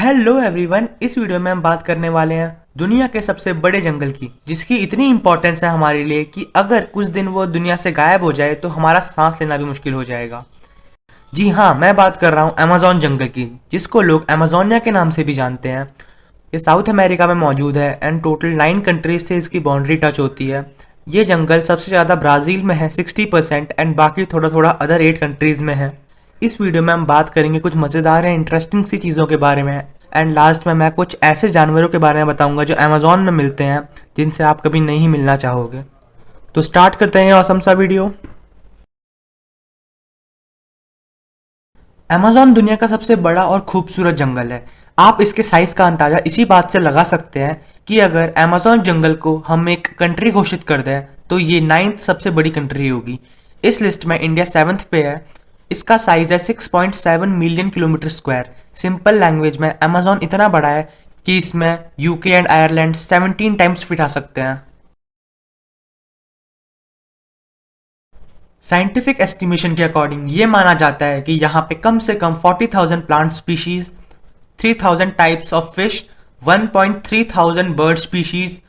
Hello everyone. इस video में हम बात करने वाले हैं दुनिया के सबसे बड़े जंगल की, जिसकी इतनी इंपॉर्टेंस है हमारे लिए कि अगर कुछ दिन वो दुनिया से गायब हो जाए तो हमारा सांस लेना भी मुश्किल हो जाएगा। जी हाँ, मैं बात कर रहा हूँ अमेजोन जंगल की, जिसको लोग अमेजोनिया के नाम से भी जानते हैं। ये साउथ अमेरिका में मौजूद है एंड टोटल 9 कंट्रीज से इसकी बाउंड्री टच होती है। ये जंगल सबसे ज़्यादा ब्राज़ील में है 60% एंड बाकी थोड़ा थोड़ा अदर 8 कंट्रीज़ में है। इस वीडियो में हम बात करेंगे कुछ मज़ेदार एंड इंटरेस्टिंग सी चीज़ों के बारे में, एंड लास्ट में मैं कुछ ऐसे जानवरों के बारे में बताऊंगा जो अमेजोन में मिलते हैं, जिनसे आप कभी नहीं मिलना चाहोगे। तो स्टार्ट करते हैं ऑसम सा वीडियो। अमेजोन दुनिया का सबसे बड़ा और खूबसूरत जंगल है। आप इसके साइज का अंदाजा इसी बात से लगा सकते हैं कि अगर अमेजोन जंगल को हम एक कंट्री घोषित कर दें तो ये 9th सबसे बड़ी कंट्री होगी। इस लिस्ट में इंडिया 7th पे है। इसका साइज है 6.7 million kilometre square. Simple language में अमेजोन इतना बड़ा है कि इसमें UK and Ireland 17 times fit आ सकते हैं। साइंटिफिक एस्टिमेशन के अकॉर्डिंग ये माना जाता है कि यहाँ पे कम से कम 40,000 plant species, 3,000 types of fish, 1.3 bird species,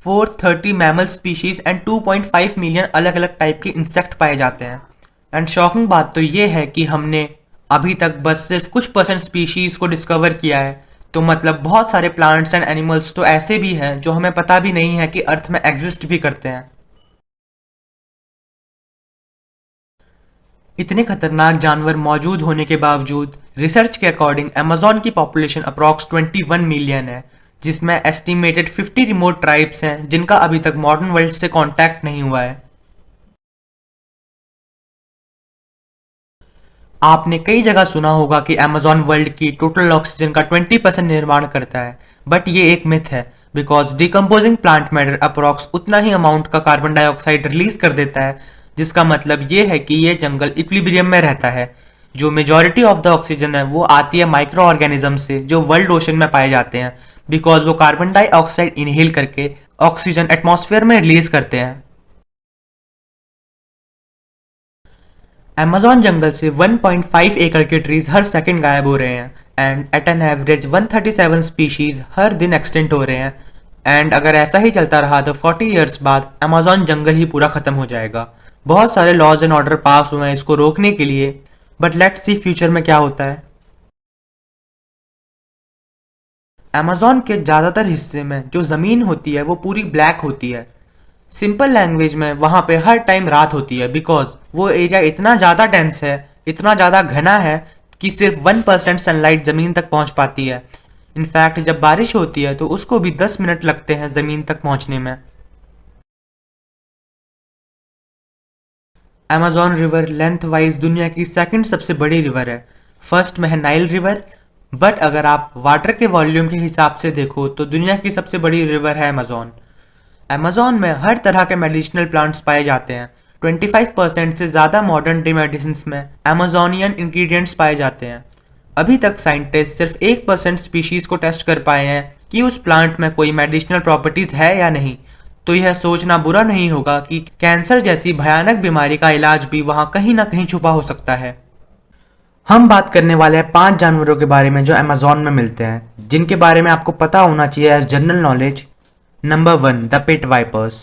430 mammal species and 2.5 million अलग अलग टाइप के इंसेक्ट पाए जाते हैं। एंड शॉकिंग बात तो ये है कि हमने अभी तक बस सिर्फ कुछ परसेंट स्पीशीज को डिस्कवर किया है। तो मतलब बहुत सारे प्लांट्स एंड एनिमल्स तो ऐसे भी हैं जो हमें पता भी नहीं है कि अर्थ में एग्जिस्ट भी करते हैं। इतने खतरनाक जानवर मौजूद होने के बावजूद रिसर्च के अकॉर्डिंग अमेजोन की पॉपुलेशन अप्रॉक्स 21 मिलियन है, जिसमें एस्टिमेटेड 50 रिमोट ट्राइब्स हैं जिनका अभी तक मॉडर्न वर्ल्ड से कांटेक्ट नहीं हुआ है। आपने कई जगह सुना होगा कि अमेजोन वर्ल्ड की टोटल ऑक्सीजन का 20% निर्माण करता है, बट ये एक मिथ है, because decomposing plant matter approx उतना ही अमाउंट का कार्बन डाइऑक्साइड रिलीज कर देता है, जिसका मतलब ये है कि ये जंगल इक्विलिब्रियम में रहता है। जो मेजॉरिटी ऑफ द ऑक्सीजन है वो आती है माइक्रो ऑर्गेनिज्म से जो वर्ल्ड ओशन में पाए जाते हैं, बिकॉज वो कार्बन डाइऑक्साइड इनहेल करके ऑक्सीजन एटमॉस्फेयर में रिलीज करते हैं। अमेजॉन जंगल से 1.5 एकड़ के ट्रीज हर सेकंड गायब हो रहे हैं and at an average 137 species हर दिन एक्सटेंट हो रहे हैं। एंड अगर ऐसा ही चलता रहा तो 40 इयर्स बाद अमेजॉन जंगल ही पूरा खत्म हो जाएगा। बहुत सारे लॉज एंड ऑर्डर पास हुए हैं इसको रोकने के लिए, बट लेट्स सी फ्यूचर में क्या होता है। अमेजॉन के ज़्यादातर हिस्से में जो ज़मीन होती है वो पूरी ब्लैक होती है। सिंपल लैंग्वेज में वहाँ पे हर टाइम रात होती है, बिकॉज वो एरिया इतना ज़्यादा डेंस है, इतना ज़्यादा घना है कि सिर्फ 1% सनलाइट ज़मीन तक पहुँच पाती है। इनफैक्ट जब बारिश होती है तो उसको भी 10 मिनट लगते हैं ज़मीन तक पहुँचने में। अमेजॉन रिवर लेंथ वाइज दुनिया की सेकंड सबसे बड़ी रिवर है। फर्स्ट में है नाइल रिवर, बट अगर आप वाटर के वॉल्यूम के हिसाब से देखो तो दुनिया की सबसे बड़ी रिवर है अमेजॉन। अमेजॉन में हर तरह के मेडिसिनल प्लांट्स पाए जाते हैं। 25% से ज़्यादा मॉडर्न डे मेडिसिन में अमेजोनियन इंग्रेडिएंट्स पाए जाते हैं। अभी तक साइंटिस्ट सिर्फ 1% स्पीशीज को टेस्ट कर पाए हैं कि उस प्लांट में कोई मेडिसिनल प्रॉपर्टीज है या नहीं। तो यह सोचना बुरा नहीं होगा कि कैंसर जैसी भयानक बीमारी का इलाज भी वहाँ कहीं ना कहीं छुपा हो सकता है। हम बात करने वाले हैं 5 जानवरों के बारे में जो अमेजॉन में मिलते हैं, जिनके बारे में आपको पता होना चाहिए as general knowledge. Number 1, the pit vipers.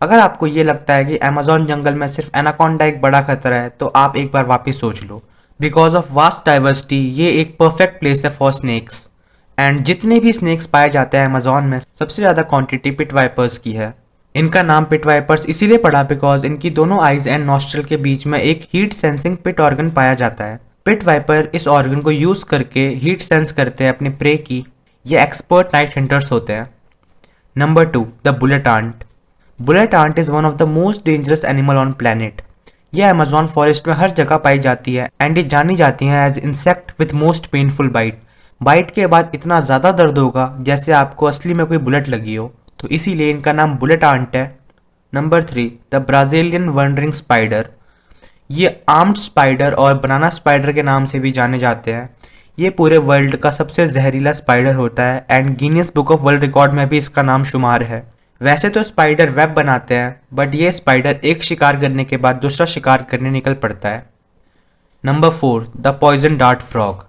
अगर आपको ये लगता है कि अमेजॉन जंगल में सिर्फ एनाकोंडा एक बड़ा खतरा है तो आप एक बार वापस सोच लो। बिकॉज ऑफ वास्ट डाइवर्सिटी ये एक परफेक्ट प्लेस है फॉर स्नेक्स। एंड जितने भी स्नेक्स पाए जाते हैं अमेजॉन में सबसे ज़्यादा क्वांटिटी पिट वाइपर्स की है। इनका नाम पिट वाइपर्स इसीलिए पड़ा बिकॉज इनकी दोनों आइज एंड नॉस्ट्रल के बीच में एक हीट सेंसिंग पिट ऑर्गन पाया जाता है। पिट वाइपर इस ऑर्गन को यूज करके हीट सेंस करते हैं अपने प्रे की। ये एक्सपर्ट नाइट हंटर्स होते हैं। Number 2, the bullet ant. Bullet ant is one of the most dangerous animal on planet. यह अमेजॉन फॉरेस्ट में हर जगह पाई जाती है एंड ये जानी जाती है as insect with most painful bite. Bite के बाद इतना ज़्यादा दर्द होगा जैसे आपको असली में कोई बुलेट लगी हो, तो इसीलिए इनका नाम बुलेट आंट है। Number 3, the Brazilian wondering spider. ये आर्म्ड स्पाइडर और बनाना स्पाइडर के नाम से भी जाने जाते हैं। ये पूरे वर्ल्ड का सबसे जहरीला स्पाइडर होता है and Guinness book of world record में भी इसका नाम शुमार है। वैसे तो स्पाइडर वेब बनाते हैं, बट ये स्पाइडर एक शिकार करने के बाद दूसरा शिकार करने निकल पड़ता है। Number 4, the poison dart frog.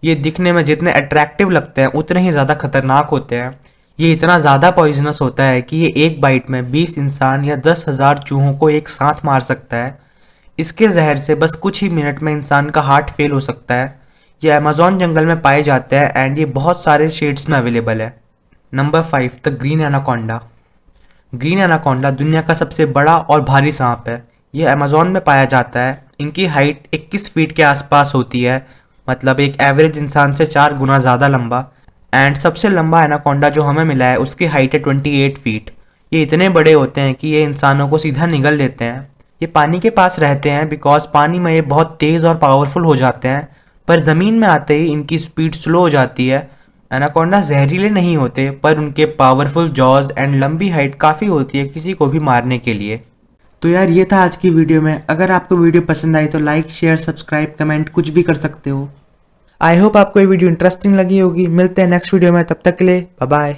ये दिखने में जितने अट्रैक्टिव लगते हैं उतने ही ज़्यादा खतरनाक होते हैं। ये इतना ज़्यादा पॉइजनस होता है कि ये एक बाइट में 20 इंसान या 10,000 चूहों को एक साथ मार सकता है। इसके जहर से बस कुछ ही मिनट में इंसान का हार्ट फेल हो सकता है। ये अमेज़न जंगल में पाए जाते हैं एंड ये बहुत सारे शेड्स में अवेलेबल है। Number 5, the green anaconda. Green anaconda दुनिया का सबसे बड़ा और भारी सांप है। ये अमेज़न में पाया जाता है। इनकी हाइट 21 फीट के आसपास होती है, मतलब एक एवरेज इंसान से 4 गुना ज़्यादा लंबा। एंड सबसे लंबा एनाकोंडा जो हमें मिला है उसकी हाइट है 28 फीट। ये इतने बड़े होते हैं कि ये इंसानों को सीधा निगल लेते हैं। ये पानी के पास रहते हैं बिकॉज पानी में ये बहुत तेज़ और पावरफुल हो जाते हैं, पर ज़मीन में आते ही इनकी स्पीड स्लो हो जाती है। एनाकोंडा जहरीले नहीं होते, पर उनके पावरफुल जॉज एंड लंबी हाइट काफ़ी होती है किसी को भी मारने के लिए। तो यार ये था आज की वीडियो में। अगर आपको वीडियो पसंद आई तो लाइक, शेयर, सब्सक्राइब, कमेंट कुछ भी कर सकते हो। आई होप आपको ये वीडियो इंटरेस्टिंग लगी होगी। मिलते हैं नेक्स्ट वीडियो में, तब तक के लिए बाय बाय।